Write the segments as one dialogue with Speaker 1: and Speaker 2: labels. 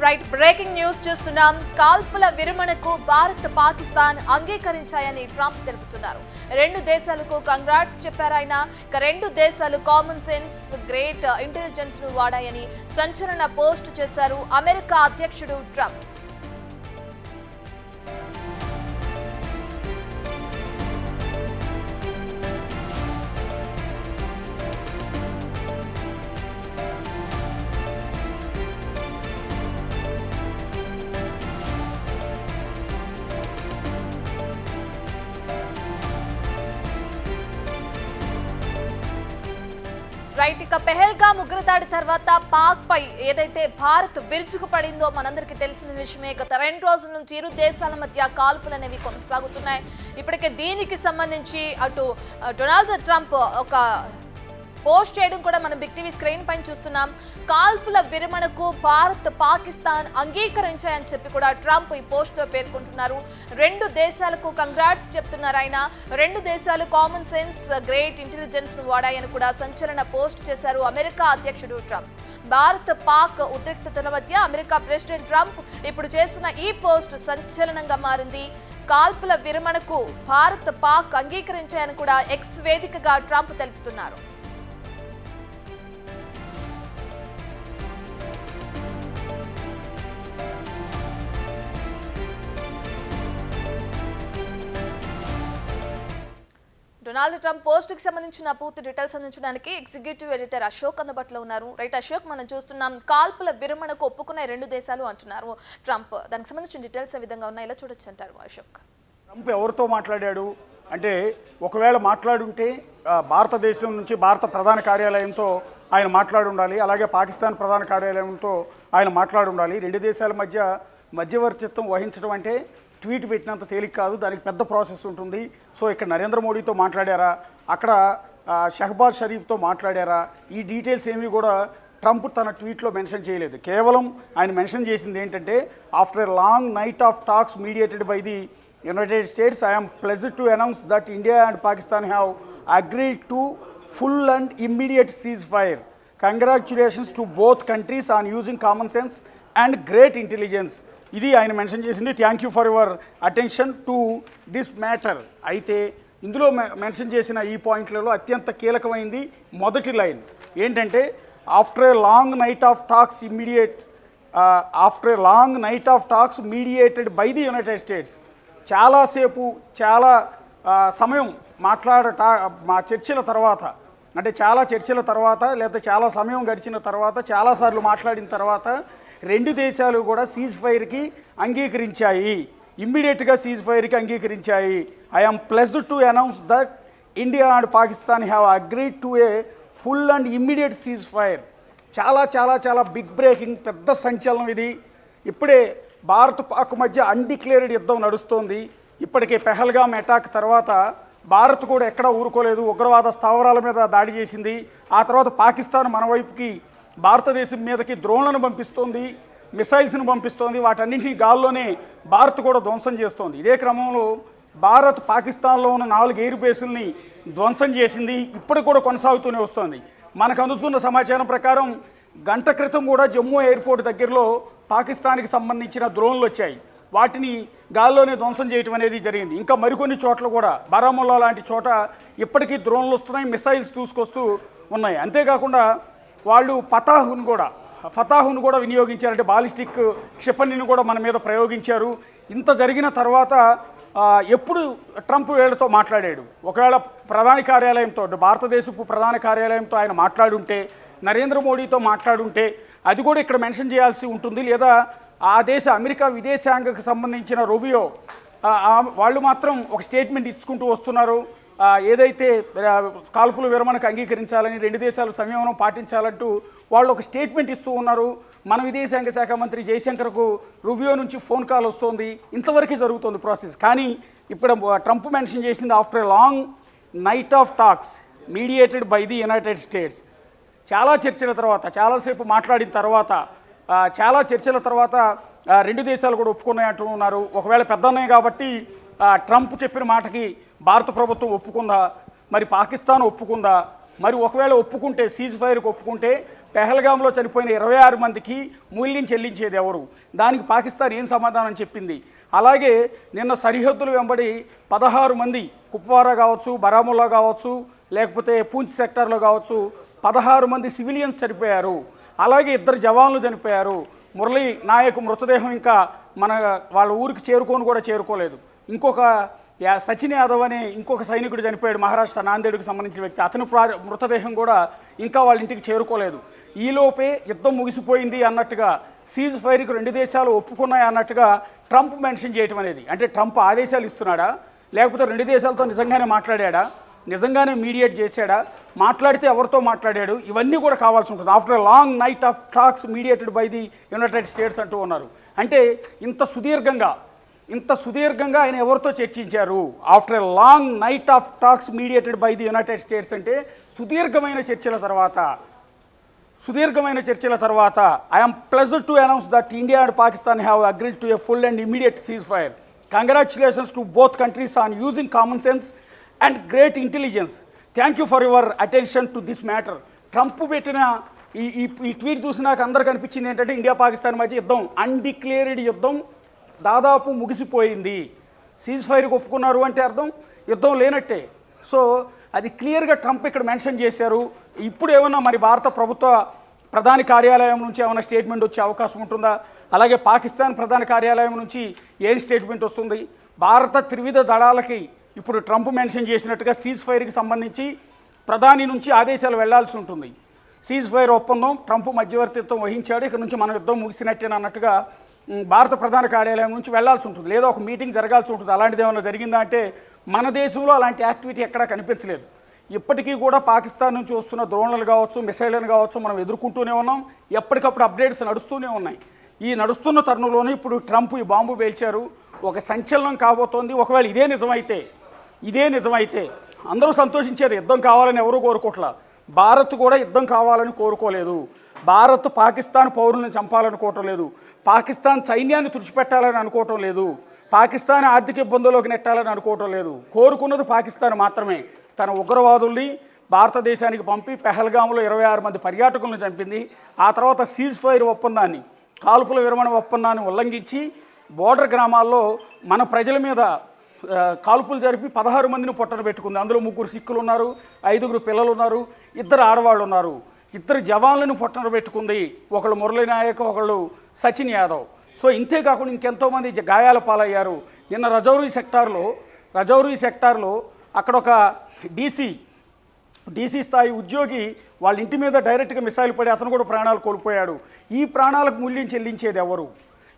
Speaker 1: Right breaking news చూస్తున్నాం. కాల్పుల విరమణకు Bharat Pakistan అంగీకరించాయని Trump తెలుపుతున్నారు. రెండు దేశాలకు కంగ్రాట్స్ చెప్పారు ఆయన. రెండు దేశాలు కామన్ సెన్స్, గ్రేట్ ఇంటెలిజెన్స్ ను వాడాయని సంచలన పోస్ట్ చేశారు అమెరికా అధ్యక్షుడు ట్రంప్. రైట్, ఇక పెహల్గాం ఉగ్రదాడి తర్వాత పాక్ పై ఏదైతే భారత్ విరుచుకుపడిందో మనందరికీ తెలిసిన విషయమే. గత 2 రోజుల నుంచి ఇరు దేశాల మధ్య కాల్పులు అనేవి కొనసాగుతున్నాయి. ఇప్పటికే దీనికి సంబంధించి అటు డొనాల్డ్ ట్రంప్ ఒక పోస్ట్ చేయడం కూడా మనం బిగ్ టీవీ స్క్రీన్ పైన చూస్తున్నాం. కాల్పుల విరమణకు భారత్ పాకిస్తాన్ అంగీకరించాయని చెప్పి కూడా ట్రంప్ ఈ పోస్ట్ లో పేర్కొంటున్నారు. రెండు దేశాలకు కంగ్రాట్స్ చెప్తున్నారు ఆయన. రెండు దేశాలు కామన్ సెన్స్, గ్రేట్ ఇంటెలిజెన్స్ ను వాడాయని కూడా సంచలన పోస్ట్ చేశారు అమెరికా అధ్యక్షుడు ట్రంప్. భారత్ పాక్ ఉద్రిక్తతల మధ్య అమెరికా ప్రెసిడెంట్ ట్రంప్ ఇప్పుడు చేసిన ఈ పోస్ట్ సంచలనంగా మారింది. కాల్పుల విరమణకు భారత్ పాక్ అంగీకరించాయని కూడా ఎక్స్ వేదికగా ట్రంప్ తెలుపుతున్నారు. డొనాల్డ్ ట్రంప్ పోస్ట్ కి సంబంధించిన పూర్తి డీటెయిల్స్ అందించడానికి ఎగ్జిక్యూటివ్ ఎడిటర్ అశోక్ అందుబాటులో ఉన్నారు. రైట్ అశోక్, మనం చూస్తున్నాం కాల్పుల విరమణకు ఒప్పుకున్న రెండు దేశాలు అంటున్నారు ట్రంప్. దానికి సంబంధించిన డీటెయిల్స్ ఏ విధంగా ఉన్నాయి, ఇలా చూడొచ్చు అంటారు అశోక్?
Speaker 2: ట్రంప్ ఎవరితో మాట్లాడాడు అంటే, ఒకవేళ మాట్లాడుంటే భారతదేశం నుంచి భారత ప్రధాన కార్యాలయంతో ఆయన మాట్లాడి ఉండాలి, అలాగే పాకిస్తాన్ ప్రధాన కార్యాలయంతో ఆయన మాట్లాడి ఉండాలి. రెండు దేశాల మధ్య మధ్యవర్తిత్వం వహించడం అంటే ట్వీట్ పెట్టినంత తేలిక కాదు, దానికి పెద్ద ప్రాసెస్ ఉంటుంది. సో ఇక్కడ నరేంద్ర మోడీతో మాట్లాడారా, అక్కడ షహబాజ్ షరీఫ్తో మాట్లాడారా, ఈ డీటెయిల్స్ ఏమీ కూడా ట్రంప్ తన ట్వీట్లో మెన్షన్ చేయలేదు. కేవలం ఆయన మెన్షన్ చేసింది ఏంటంటే, after a long night of talks mediated by the United States, I am pleased to announce that India and Pakistan have agreed to full and immediate ceasefire. Congratulations to both countries on using common sense and great intelligence. ఇది ఆయన mention చేసింది. Thank you for your attention to this matter. అయితే ఇందులో mention చేసిన ఈ పాయింట్లలో అత్యంత కీలకమైంది మొదటి లైన్ ఏంటంటే, after a long night of talks mediated by the United states. చాలాసేపు చాలా సమయం మా చర్చల తర్వాత, అంటే చాలా చర్చల తర్వాత లేకపోతే చాలా సమయం గడిచిన తర్వాత, చాలాసార్లు మాట్లాడిన తర్వాత రెండు దేశాలు కూడా సీజ్ ఫైర్కి అంగీకరించాయి, ఇమ్మీడియట్గా సీజ్ ఫైర్కి అంగీకరించాయి. I am pleased to announce that India and Pakistan have agreed to a full and immediate cease fire. చాలా చాలా చాలా బిగ్ బ్రేకింగ్, పెద్ద సంచలనం ఇది. ఇప్పుడే భారత్ పాక్ మధ్య అన్డిక్లేర్డ్ యుద్ధం నడుస్తోంది. ఇప్పటికే పెహల్గాం అటాక్ తర్వాత భారత్ కూడా ఎక్కడా ఊరుకోలేదు, ఉగ్రవాద స్థావరాల మీద దాడి చేసింది. ఆ తర్వాత పాకిస్తాన్ మన వైపుకి భారతదేశం మీదకి డ్రోన్లను పంపిస్తోంది, మిసైల్స్ను పంపిస్తోంది. వాటన్నింటినీ గాల్లోనే భారత్ కూడా ధ్వంసం చేస్తోంది. ఇదే క్రమంలో భారత్ పాకిస్తాన్లో ఉన్న 4 ఎయిర్ బేసుల్ని ధ్వంసం చేసింది. ఇప్పుడు కూడా కొనసాగుతూనే వస్తోంది. మనకు అందుతున్న సమాచారం ప్రకారం గంట క్రితం కూడా జమ్మూ ఎయిర్పోర్ట్ దగ్గరలో పాకిస్తాన్కి సంబంధించిన డ్రోన్లు వచ్చాయి. వాటిని గాల్లోనే ధ్వంసం చేయటం అనేది జరిగింది. ఇంకా మరికొన్ని చోట్ల కూడా, బారాముల్లా లాంటి చోట ఇప్పటికీ డ్రోన్లు వస్తున్నాయి, మిసైల్స్ తీసుకొస్తూ ఉన్నాయి. అంతేకాకుండా వాళ్ళు ఫతాహును కూడా వినియోగించారంటే బాలిస్టిక్ క్షిపణిని కూడా మన మీద ప్రయోగించారు. ఇంత జరిగిన తర్వాత ఎప్పుడు ట్రంప్ వీళ్ళతో మాట్లాడాడు? ఒకవేళ ప్రధాన కార్యాలయంతో, భారతదేశపు ప్రధాన కార్యాలయంతో ఆయన మాట్లాడుంటే, నరేంద్ర మోడీతో మాట్లాడుంటే అది కూడా ఇక్కడ మెన్షన్ చేయాల్సి ఉంటుంది. లేదా ఆ దేశ అమెరికా విదేశాంగకు సంబంధించిన రూబియో వాళ్ళు మాత్రం ఒక స్టేట్మెంట్ ఇచ్చుకుంటూ వస్తున్నారు. ఏదైతే కాల్పుల విరమణకు అంగీకరించాలని, రెండు దేశాలు సంయమనం పాటించాలంటూ వాళ్ళు ఒక స్టేట్మెంట్ ఇస్తూ ఉన్నారు. మన విదేశాంగ శాఖ మంత్రి జయశంకర్కు రూబియో నుంచి ఫోన్ కాల్ వస్తుంది. ఇంతవరకు జరుగుతుంది ప్రాసెస్. కానీ ఇప్పుడు ట్రంప్ మెన్షన్ చేసింది, after a long night of talks mediated by the United states. చాలా చర్చల తర్వాత, చాలాసేపు మాట్లాడిన తర్వాత, చాలా చర్చల తర్వాత రెండు దేశాలు కూడా ఒప్పుకున్నాయి అంటున్నారు. ఒకవేళ పెద్దన్నాయి కాబట్టి ట్రంప్ చెప్పిన మాటకి భారత ప్రభుత్వం ఒప్పుకుందా, మరి పాకిస్తాన్ ఒప్పుకుందా, మరి ఒకవేళ ఒప్పుకుంటే సీజ్ ఫైర్కి ఒప్పుకుంటే పెహల్గాంలో చనిపోయిన 26 మందికి మూల్యం చెల్లించేది ఎవరు? దానికి పాకిస్తాన్ ఏం సమాధానం చెప్పింది? అలాగే నిన్న సరిహద్దులు వెంబడి 16 మంది కుప్వారా కావచ్చు, బరాముల్లా కావచ్చు, లేకపోతే పూంచ్ సెక్టార్లో కావచ్చు 16 మంది సివిలియన్స్ చనిపోయారు. అలాగే 2 జవాన్లు చనిపోయారు. మురళీ నాయక్ మృతదేహం ఇంకా వాళ్ళ ఊరికి చేరుకోలేదు. ఇంకొక సచిన్ యాదవ్ అనే ఇంకొక సైనికుడు చనిపోయాడు, మహారాష్ట్ర నాందేడ్కి సంబంధించిన వ్యక్తి. అతని మృతదేహం కూడా ఇంకా వాళ్ళ ఇంటికి చేరుకోలేదు. ఈలోపే యుద్ధం ముగిసిపోయింది అన్నట్టుగా, సీజ్ ఫైర్కి 2 దేశాలు ఒప్పుకున్నాయి అన్నట్టుగా ట్రంప్ మెన్షన్ చేయటం అనేది, అంటే ట్రంప్ ఆదేశాలు ఇస్తున్నాడా, లేకపోతే 2 దేశాలతో నిజంగానే మాట్లాడాడా, నిజంగానే మీడియేట్ చేశాడా, మాట్లాడితే ఎవరితో మాట్లాడాడు, ఇవన్నీ కూడా కావాల్సి ఉంటుంది. After a long night of talks mediated by the United states అంటూ ఉన్నారు. అంటే ఇంత సుదీర్ఘంగా ఆయన ఎవరితో చర్చించారు? After a long night of talks mediated by the United states అంటే సుదీర్ఘమైన చర్చల తర్వాత I'm pleasure to announce that India and Pakistan have agreed to a full and immediate cease fire. Congratulations to both countries on using common sense and great intelligence. Thank you for your attention to this matter. Trump పెట్టిన ఈ tweet చూసి నాకు అందరికి అనిపించింది ఏంటంటే, India Pakistan మధ్య యుద్ధం, undeclared యుద్ధం దాదాపు ముగిసిపోయింది. సీజ్ ఫైర్కి ఒప్పుకున్నారు అంటే అర్థం యుద్ధం లేనట్టే. సో అది క్లియర్గా ట్రంప్ ఇక్కడ మెన్షన్ చేశారు. ఇప్పుడు ఏమన్నా మరి భారత ప్రభుత్వ ప్రధాన కార్యాలయం నుంచి ఏమైనా స్టేట్మెంట్ వచ్చే అవకాశం ఉంటుందా? అలాగే పాకిస్తాన్ ప్రధాన కార్యాలయం నుంచి ఏం స్టేట్మెంట్ వస్తుంది? భారత త్రివిధ దళాలకి ఇప్పుడు ట్రంప్ మెన్షన్ చేసినట్టుగా సీజ్ ఫైర్కి సంబంధించి ప్రధాని నుంచి ఆదేశాలు వెళ్లాల్సి ఉంటుంది. సీజ్ ఫైర్ ఒప్పందం ట్రంప్ మధ్యవర్తిత్వం వహించాడు, ఇక్కడ నుంచి మన యుద్ధం ముగిసినట్టేనన్నట్టుగా భారత ప్రధాన కార్యాలయం నుంచి వెళ్లాల్సి ఉంటుంది, లేదా ఒక మీటింగ్ జరగాల్సి ఉంటుంది. అలాంటిది ఏమైనా జరిగిందా అంటే మన దేశంలో అలాంటి యాక్టివిటీ ఎక్కడా కనిపించలేదు. ఇప్పటికీ కూడా పాకిస్తాన్ నుంచి వస్తున్న డ్రోన్లు కావచ్చు, మిసైళ్ళను కావచ్చు మనం ఎదుర్కొంటూనే ఉన్నాం. ఎప్పటికప్పుడు అప్డేట్స్ నడుస్తూనే ఉన్నాయి. ఈ నడుస్తున్న తరుణంలోనే ఇప్పుడు ట్రంప్ ఈ బాంబు పేల్చారు. ఒక సంచలనం కాబోతోంది. ఒకవేళ ఇదే నిజమైతే అందరూ సంతోషించారు. యుద్ధం కావాలని ఎవరూ కోరుకోవట్లా. భారత్ కూడా యుద్ధం కావాలని కోరుకోలేదు. భారత్ పాకిస్తాన్ పౌరులను చంపాలనుకోవటం లేదు. పాకిస్తాన్ సైన్యాన్ని తుడిచిపెట్టాలని అనుకోవటం లేదు. పాకిస్తాన్ ఆర్థిక ఇబ్బందుల్లోకి నెట్టాలని అనుకోవటం లేదు. కోరుకున్నది పాకిస్తాన్ మాత్రమే. తన ఉగ్రవాదుల్ని భారతదేశానికి పంపి పెహల్గాంలో 26 మంది పర్యాటకులను చంపింది. ఆ తర్వాత సీజ్ ఫైర్ ఒప్పందాన్ని, కాల్పుల విరమణ ఒప్పందాన్ని ఉల్లంఘించి బోర్డర్ గ్రామాల్లో మన ప్రజల మీద కాల్పులు జరిపి 16 మందిని పొట్టన పెట్టుకుంది. అందులో 3 సిక్కులు ఉన్నారు, 5 పిల్లలు ఉన్నారు, 2 ఆడవాళ్ళు ఉన్నారు. 2 జవాన్లను పొట్టన పెట్టుకుంది. ఒకళ్ళు మురళీ నాయక్, ఒకళ్ళు సచిన్ యాదవ్. సో ఇంతేకాకుండా ఇంకెంతోమంది గాయాల పాలయ్యారు. నిన్న రజౌరీ సెక్టార్లో అక్కడ ఒక డీసీ స్థాయి ఉద్యోగి వాళ్ళ ఇంటి మీద డైరెక్ట్గా మిసైల్ పడి అతను కూడా ప్రాణాలు కోల్పోయాడు. ఈ ప్రాణాలకు మూల్యం చెల్లించేది ఎవరు?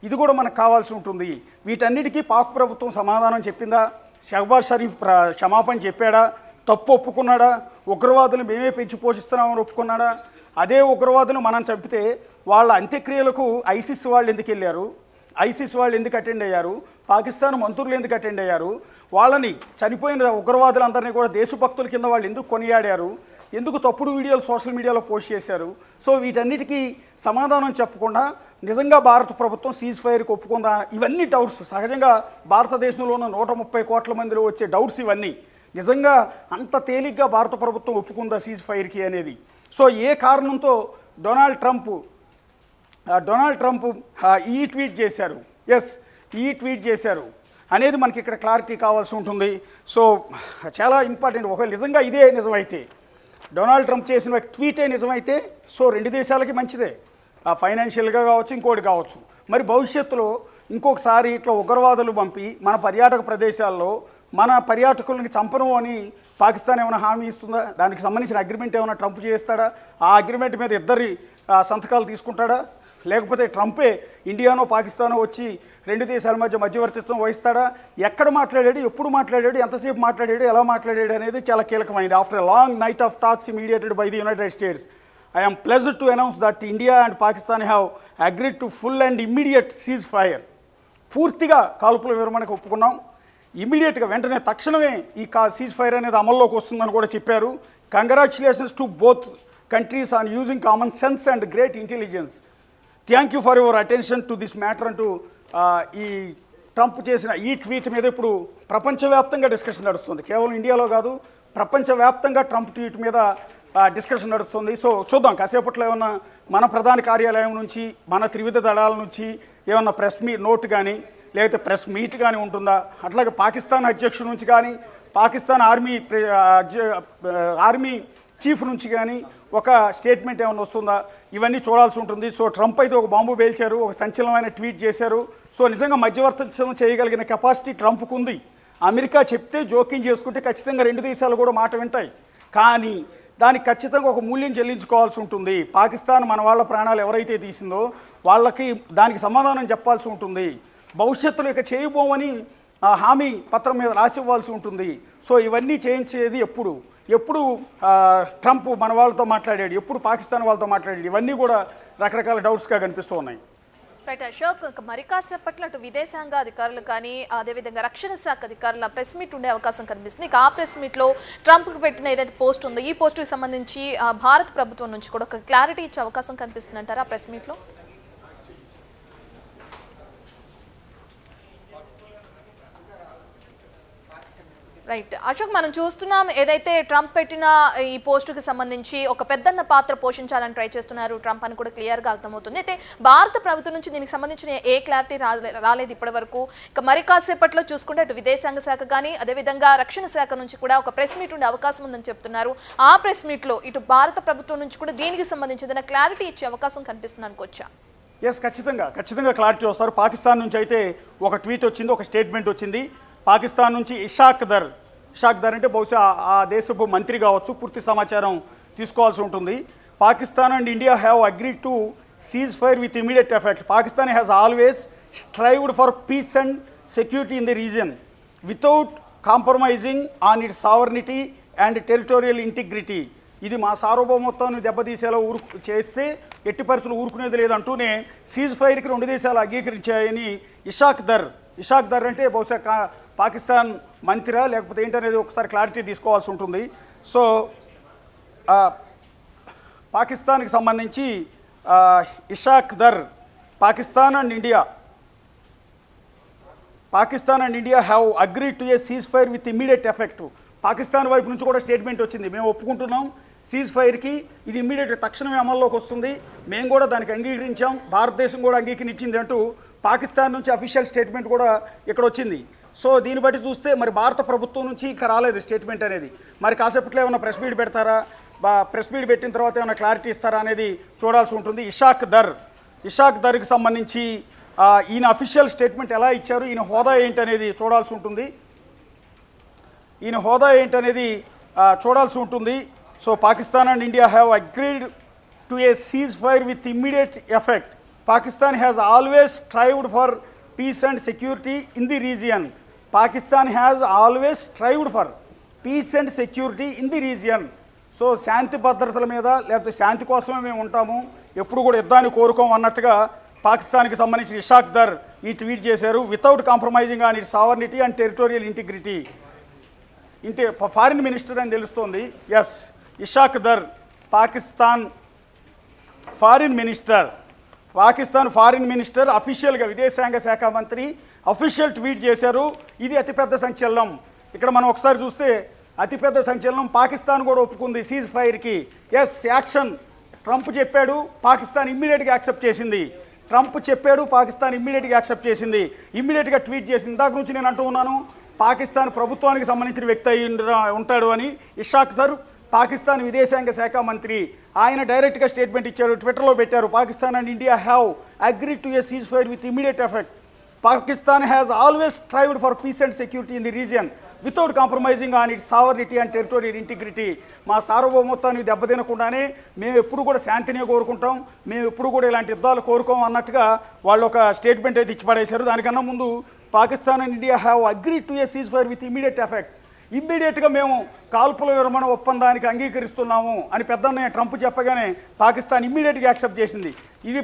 Speaker 2: ఇది కూడా మనకు కావాల్సి ఉంటుంది. వీటన్నిటికీ పాక్ ప్రభుత్వం సమాధానం చెప్పిందా? షహబాజ్ షరీఫ్ క్షమాపణ చెప్పాడా? తప్పు ఒప్పుకున్నాడా? ఉగ్రవాదులు మేమే పెంచి పోషిస్తున్నామని ఒప్పుకున్నాడా? అదే ఉగ్రవాదులు మనం చంపితే వాళ్ళ అంత్యక్రియలకు ఐసిస్ వాళ్ళు ఎందుకు వెళ్ళారు? ఐసిస్ వాళ్ళు ఎందుకు అటెండ్ అయ్యారు? పాకిస్తాన్ మంత్రులు ఎందుకు అటెండ్ అయ్యారు? వాళ్ళని చనిపోయిన ఉగ్రవాదులందరినీ కూడా దేశభక్తుల కింద వాళ్ళు ఎందుకు కొనియాడారు? ఎందుకు తప్పుడు వీడియోలు సోషల్ మీడియాలో పోస్ట్ చేశారు? సో వీటన్నిటికీ సమాధానం చెప్పకుండా నిజంగా భారత ప్రభుత్వం సీజ్ ఫైర్కి ఒప్పుకుందా? ఇవన్నీ డౌట్స్. సహజంగా భారతదేశంలో ఉన్న 130 కోట్ల మందిలో వచ్చే డౌట్స్ ఇవన్నీ. నిజంగా అంత తేలిగ్గా భారత ప్రభుత్వం ఒప్పుకుందా సీజ్ ఫైర్కి అనేది? సో ఏ కారణంతో డొనాల్డ్ ట్రంప్ ఈ ట్వీట్ చేశారు అనేది మనకి ఇక్కడ క్లారిటీ కావాల్సి ఉంటుంది. సో చాలా ఇంపార్టెంట్. ఒకవేళ నిజంగా ఇదే నిజమైతే, డొనాల్డ్ ట్రంప్ చేసిన ట్వీటే నిజమైతే, సో 2 దేశాలకి మంచిదే, ఫైనాన్షియల్గా కావచ్చు, ఇంకోటి కావచ్చు. మరి భవిష్యత్తులో ఇంకొకసారి ఇట్లా ఉగ్రవాదులు పంపి మన పర్యాటక ప్రదేశాల్లో మన పర్యాటకులకి చంపను అని పాకిస్తాన్ ఏమైనా హామీ ఇస్తుందా? దానికి సంబంధించిన అగ్రిమెంట్ ఏమైనా ట్రంప్ చేస్తాడా? ఆ అగ్రిమెంట్ మీద 2 సంతకాలు తీసుకుంటాడా? లేకపోతే ట్రంపే ఇండియానో పాకిస్తానో వచ్చి 2 దేశాల మధ్య మధ్యవర్తిత్వం వహిస్తాడా? ఎక్కడ మాట్లాడాడు, ఎప్పుడు మాట్లాడాడు, ఎంతసేపు మాట్లాడాడు, ఎలా మాట్లాడాడు అనేది చాలా కీలకమైంది. After a long night of talks mediated by the United States, I am pleased to announce that India and Pakistan have agreed to full and immediate ceasefire. పూర్తిగా కాల్పుల విరమణకు ఒప్పుకున్నాం. ఇమీడియట్గా వెంటనే తక్షణమే ఈ సీజ్ ఫైర్ అనేది అమల్లోకి వస్తుందని కూడా చెప్పారు. Congratulations to both countries on using common sense and great intelligence. Thank you for your attention to this matter అంటూ ఈ ట్రంప్ చేసిన ఈ ట్వీట్ మీద ఇప్పుడు ప్రపంచవ్యాప్తంగా డిస్కషన్ నడుస్తుంది. కేవలం ఇండియాలో కాదు, ప్రపంచవ్యాప్తంగా ట్రంప్ ట్వీట్ మీద డిస్కషన్ నడుస్తుంది. సో చూద్దాం కాసేపట్లో ఏమన్నా మన ప్రధాన కార్యాలయం నుంచి మన త్రివిధ దళాల నుంచి ఏమన్నా ప్రెస్ నోట్ కానీ లేకపోతే ప్రెస్ మీట్ కానీ ఉంటుందా, అట్లాగే పాకిస్తాన్ అధ్యక్షుడి నుంచి కానీ పాకిస్తాన్ ఆర్మీ చీఫ్ నుంచి కానీ ఒక స్టేట్మెంట్ ఏమైనా వస్తుందా, ఇవన్నీ చూడాల్సి ఉంటుంది. సో ట్రంప్ అయితే ఒక బాంబు పేల్చారు, ఒక సంచలనమైన ట్వీట్ చేశారు. సో నిజంగా మధ్యవర్తిత్వం చేయగలిగిన కెపాసిటీ ట్రంప్కు ఉంది. అమెరికా చెప్తే జోక్యం చేసుకుంటే ఖచ్చితంగా రెండు దేశాలు కూడా మాట వింటాయి. కానీ దానికి ఖచ్చితంగా ఒక మూల్యం చెల్లించుకోవాల్సి ఉంటుంది. పాకిస్తాన్ మన వాళ్ళ ప్రాణాలు ఎవరైతే తీసిందో వాళ్ళకి దానికి సమాధానం చెప్పాల్సి ఉంటుంది. భవిష్యత్తులో ఇక చేయబోమని హామీ పత్రం మీద రాసి ఇవ్వాల్సి ఉంటుంది. సో ఇవన్నీ చేయించేది ఎప్పుడు ట్రంప్ మన వాళ్ళతో మాట్లాడాడు, ఎప్పుడు పాకిస్తాన్ వాళ్ళతో మాట్లాడాడు, ఇవన్నీ కూడా రకరకాల డౌట్స్గా కనిపిస్తూ ఉన్నాయి.
Speaker 1: రైట్ అశోక్, మరి కాసేపట్లో అటు విదేశాంగ అధికారులు కానీ అదేవిధంగా రక్షణ శాఖ అధికారుల ప్రెస్ మీట్ ఉండే అవకాశం కనిపిస్తుంది. ఇక ఆ ప్రెస్ మీట్లో ట్రంప్కి పెట్టిన ఏదైతే పోస్ట్ ఉందో ఈ పోస్టుకి సంబంధించి భారత ప్రభుత్వం నుంచి కూడా ఒక క్లారిటీ ఇచ్చే అవకాశం కనిపిస్తుంది అంటారా ఆ ప్రెస్ మీట్లో? రైట్ అశోక్, మనం చూస్తున్నాం ఏదైతే ట్రంప్ పెట్టిన ఈ పోస్టుకి సంబంధించి ఒక పెద్దన్న పాత్ర పోషించాలని ట్రై చేస్తున్నారు ట్రంప్ అని కూడా క్లియర్గా అర్థమవుతుంది. అయితే భారత ప్రభుత్వం నుంచి దీనికి సంబంధించిన ఏ క్లారిటీ రాలేదు ఇప్పటి వరకు. ఇక మరి కాసేపట్లో చూసుకుంటే అటు విదేశాంగ శాఖ కానీ అదేవిధంగా రక్షణ శాఖ నుంచి కూడా ఒక ప్రెస్ మీట్ ఉండే అవకాశం ఉందని చెప్తున్నారు. ఆ ప్రెస్ మీట్లో ఇటు భారత ప్రభుత్వం నుంచి కూడా దీనికి సంబంధించి ఏదైనా క్లారిటీ ఇచ్చే అవకాశం కనిపిస్తుంది అనుకోవచ్చా?
Speaker 2: ఎస్, ఖచ్చితంగా క్లారిటీ వస్తారు. పాకిస్తాన్ నుంచి అయితే ఒక ట్వీట్ వచ్చింది, ఒక స్టేట్మెంట్ వచ్చింది. పాకిస్తాన్ నుంచి ఇషాక్ దర్ అంటే బహుశా ఆ దేశపు మంత్రి కావచ్చు, పూర్తి సమాచారం తీసుకోవాల్సి ఉంటుంది. Pakistan and India have agreed to cease fire with immediate effect. Pakistan has always strived for peace and security in the region without compromising on its sovereignty and territorial integrity. ఇది మా సార్వభౌమత్వాన్ని దెబ్బతీసేలా చేస్తే ఎట్టి పరిస్థితులు ఊరుకునేది లేదంటూనే సీజ్ ఫైర్కి రెండు దేశాలు అంగీకరించాయని ఇషాక్ దర్ అంటే బహుశా పాకిస్తాన్ మంత్రా లేకపోతే ఏంటనేది ఒకసారి క్లారిటీ తీసుకోవాల్సి ఉంటుంది. సో పాకిస్తాన్కి సంబంధించి Ishaq Dar Pakistan and India have agreed to a ceasefire with immediate effect. Pakistan వైపు నుంచి కూడా స్టేట్మెంట్ వచ్చింది, మేము ఒప్పుకుంటున్నాం సీజ్ ఫైర్కి, ఇది ఇమీడియట్ తక్షణమే అమల్లోకి వస్తుంది, మేము కూడా దానికి అంగీకరించాం, భారతదేశం కూడా అంగీకరించింది అంటూ పాకిస్తాన్ నుంచి అఫీషియల్ స్టేట్మెంట్ కూడా ఇక్కడ వచ్చింది. సో దీన్ని బట్టి చూస్తే మరి భారత ప్రభుత్వం నుంచి ఇంకా రాలేదు స్టేట్మెంట్ అనేది. మరి కాసేపట్లో ఏమైనా ప్రెస్ మీట్ పెడతారా, ప్రెస్ మీట్ పెట్టిన తర్వాత ఏమైనా క్లారిటీ ఇస్తారా అనేది చూడాల్సి ఉంటుంది. ఇషాక్ దర్కి సంబంధించి ఈయన అఫీషియల్ స్టేట్మెంట్ ఎలా ఇచ్చారు, ఈయన హోదా ఏంటనేది చూడాల్సి ఉంటుంది. So Pakistan and India have agreed to a ceasefire with immediate effect. Pakistan has always strived for peace and security in the region. Pakistan has always strived for peace and security in the region. So శాంతి భద్రతల మీద లేకపోతే శాంతి కోసమే మేము ఉంటాము, ఎప్పుడు కూడా యుద్ధాన్ని కోరుకోం అన్నట్టుగా పాకిస్తాన్కి సంబంధించిన ఇషాక్ దర్ ఈ ట్వీట్ చేశారు. Without compromising on its sovereignty and territorial integrity. Foreign minister అని తెలుస్తోంది. Yes, Ishaq Dar Pakistan foreign minister అఫీషియల్గా విదేశాంగ శాఖ మంత్రి అఫీషియల్ ట్వీట్ చేశారు. ఇది అతిపెద్ద సంచలనం. ఇక్కడ మనం ఒకసారి చూస్తే అతిపెద్ద సంచలనం, పాకిస్తాన్ కూడా ఒప్పుకుంది సీజ్ ఫైర్కి. Yes, action. ట్రంప్ చెప్పాడు, పాకిస్తాన్ ఇమ్మీడియట్గా యాక్సెప్ట్ చేసింది. ఇమ్మీడియట్గా ట్వీట్ చేసింది. ఇందాక నుంచి నేను అంటూ ఉన్నాను పాకిస్తాన్ ప్రభుత్వానికి సంబంధించిన వ్యక్తి అయి ఉంటాడు అని. ఇషాక్ దర్ పాకిస్తాన్ విదేశాంగ శాఖ మంత్రి, ఆయన డైరెక్ట్గా స్టేట్మెంట్ ఇచ్చారు, ట్విట్టర్లో పెట్టారు. Pakistan and India have agreed to a ceasefire with immediate effect. Pakistan has always strived for peace and security in the region without compromising on its sovereignty and territorial integrity. మా సార్వభౌమత్వాన్ని దెబ్బతినకుండానే మేము ఎప్పుడు కూడా శాంతినే కోరుకుంటాం, మేము ఎప్పుడు కూడా ఇలాంటి యుద్ధాలు కోరుకోం అన్నట్టుగా వాళ్ళు ఒక స్టేట్మెంట్ అయితే ఇచ్చి పడేశారు. దానికన్నా ముందు Pakistan and India have agreed to a ceasefire with immediate effect. ఇమ్మీడియట్గా మేము కాల్పుల విరమణ ఒప్పందానికి అంగీకరిస్తున్నాము అని పెద్దన్నయ్య ట్రంప్ చెప్పగానే పాకిస్తాన్ ఇమ్మీడియట్గా యాక్సెప్ట్ చేసింది. ఇది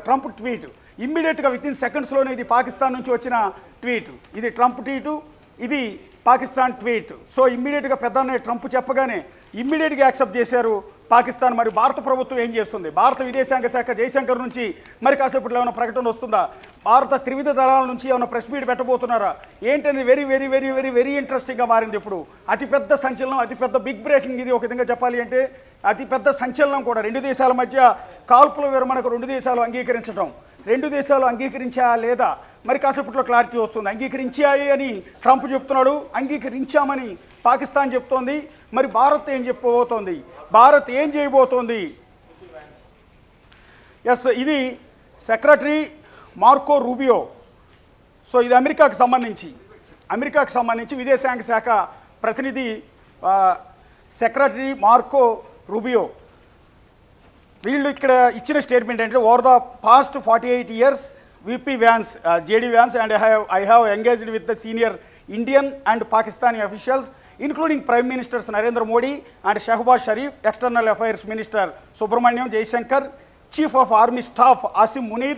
Speaker 2: ట్రంప్ ట్వీట్. ఇమ్మీడియట్గా విత్ ఇన్ సెకండ్స్లోనే ఇది పాకిస్తాన్ నుంచి వచ్చిన ట్వీట్. ఇది ట్రంప్ ట్వీటు, ఇది పాకిస్తాన్ ట్వీట్. సో ఇమ్మీడియట్గా పెద్దన్నయ్య ట్రంప్ చెప్పగానే ఇమ్మీడియట్గా యాక్సెప్ట్ చేశారు పాకిస్తాన్, మరి భారత ప్రభుత్వం ఏం చేస్తుంది? భారత విదేశాంగ శాఖ జయశంకర్ నుంచి మరి కాసేపట్లో ఏమైనా ప్రకటన వస్తుందా? భారత త్రివిధ దళాల నుంచి ఏమైనా ప్రెస్ మీట్ పెట్టబోతున్నారా? ఏంటని very very very very very ఇంట్రెస్టింగ్గా మారింది. ఇప్పుడు అతిపెద్ద సంచలనం, అతిపెద్ద బిగ్ బ్రేకింగ్ ఇది. ఒక విధంగా చెప్పాలి అంటే అతిపెద్ద సంచలనం కూడా. రెండు దేశాల మధ్య కాల్పుల విరమణకు రెండు దేశాలు అంగీకరించడం. రెండు దేశాలు అంగీకరించా లేదా మరి కాసేపట్లో క్లారిటీ వస్తుంది. అంగీకరించాయి అని ట్రంప్ చెప్తున్నాడు, అంగీకరించామని పాకిస్తాన్ చెప్తోంది. మరి భారత్ ఏం చెప్పబోతోంది? భారత్ ఏం చేయబోతోంది? ఎస్, ఇది సెక్రటరీ మార్కో రూబియో. సో ఇది అమెరికాకు సంబంధించి విదేశాంగ శాఖ ప్రతినిధి సెక్రటరీ మార్కో రూబియో. వీళ్ళు ఇక్కడ ఇచ్చిన స్టేట్మెంట్ అంటే over the past 48 years VP Vance, JD Vance and I have engaged with the senior Indian and Pakistani officials including Prime Ministers Narendra Modi and Shehbaz Sharif, External Affairs Minister Subramaniam Jaishankar, Chief of Army Staff Asim Munir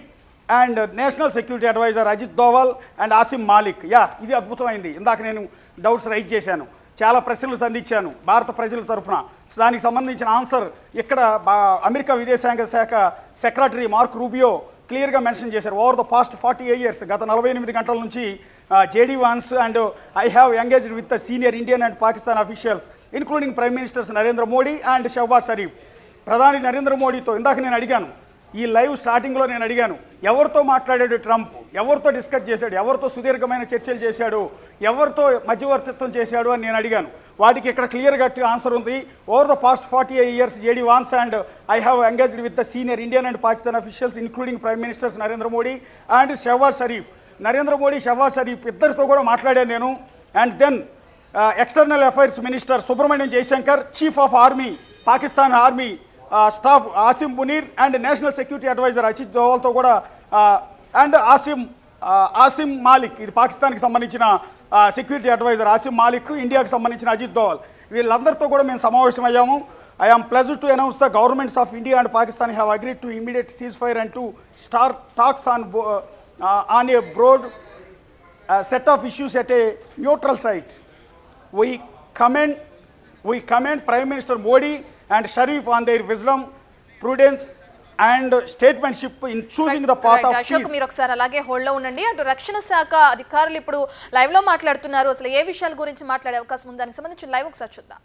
Speaker 2: and National Security Advisor Ajit Doval and Asim Malik. ఇది అద్భుతమైంది. ఇందాక నేను doubts raise చేశాను, చాలా ప్రశ్నలు సంధించాను భారత ప్రజల తరఫున. దానికి సంబంధించిన ఆన్సర్ ఇక్కడ అమెరికా విదేశాంగ శాఖ సెక్రటరీ మార్క్ రూబియో క్లియర్గా మెన్షన్ చేశారు. ఓవర్ ద పాస్ట్ 48 years, గత 48 గంటల నుంచి JD Vance and I have engaged with the senior Indian and Pakistan officials including prime ministers Narendra Modi and Shehbaz Sharif. ప్రధాని నరేంద్ర మోడీతో ఇందాక నేను అడిగాను, ఈ లైవ్ స్టార్టింగ్లో నేను అడిగాను, ఎవరితో మాట్లాడాడు ట్రంప్, ఎవరితో డిస్కస్ చేశాడు, ఎవరితో సుదీర్ఘమైన చర్చలు చేశాడు, ఎవరితో మధ్యవర్తిత్వం చేశాడు అని నేను అడిగాను. వాటికి ఇక్కడ క్లియర్గా ఆన్సర్ ఉంది. Over the past 48 years JD Vance and I have engaged with the senior Indian and Pakistan officials including prime ministers Narendra Modi and Shehbaz Sharif. Narendra Modi, Shehbaz Sharif ఇద్దరితో కూడా మాట్లాడాను నేను. And then external affairs minister Subrahmanyam Jaishankar, chief of army Pakistan army staff Asim Munir and national security adviser Ajit దోవల్తో కూడా and Asim Malik, ఇది పాకిస్తాన్కి సంబంధించిన security advisor Asim Malik, ఇండియాకి సంబంధించిన అజిత్ దోవల్, వీళ్ళందరితో కూడా మేము సమావేశం అయ్యాము. I am pleasure to announce the governments of India and Pakistan have agreed to immediate ceasefire and to start talks on a broad set of issues at a neutral site. We commend Prime Minister Modi and Sharif on their wisdom, prudence and statesmanship in choosing the path of
Speaker 1: Ashok,
Speaker 2: peace.
Speaker 1: మీరు ఒకసారి అలాగే hold లో ఉండండి. అటు రక్షణ శాఖ అధికారులు ఇప్పుడు లైవ్ లో మాట్లాడుతున్నారు. అసలు ఏ విషయాల గురించి మాట్లాడే అవకాశం ఉంది, దానికి సంబంధించిన లైవ్ ఒకసారి చూద్దాం.